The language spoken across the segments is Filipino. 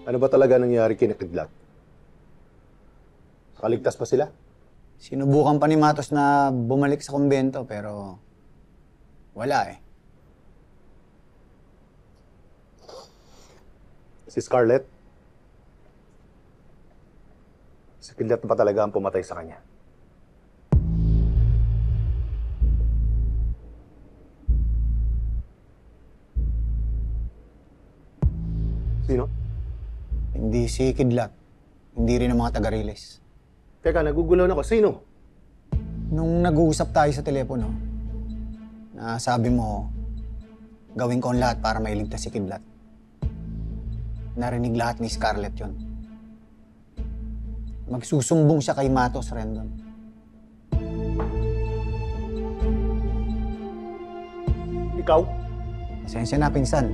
Ano ba talaga nangyari kina Kidlat? Nakaligtas pa sila? Sinubukan pa ni Matos na bumalik sa kumbento pero wala eh. Si Scarlett? Si Kidlat pa talaga ang pumatay sa kanya. Sino? Hindi si Kidlat. Hindi rin ang mga taga-Riles. Teka, nagugulaw ako. Sino? Nung nag-uusap tayo sa telepono, na sabi mo, gawin ko ang lahat para mailigtas si Kidlat. Narinig lahat ni Scarlett yon. Magsusumbong siya kay Matos, Rendon. Ikaw? Pasensya na, pinsan.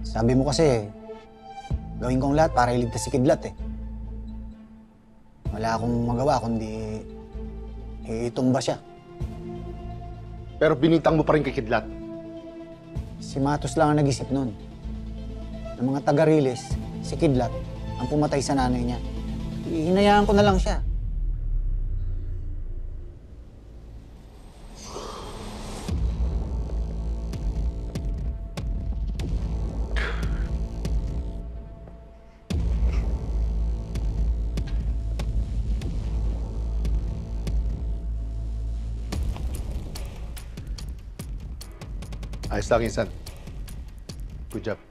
Sabi mo kasi, gawin ko ang lahat para iligtas si Kidlat eh. Wala akong magawa kundi itumba siya. Pero binitang mo pa rin kay Kidlat. Si Matos lang ang nag-isip nun. Ng mga taga-Riles, si Kidlat ang pumatay sa nanay niya. Hinayaan ko na lang siya. Ayos lang, Insan. Good job.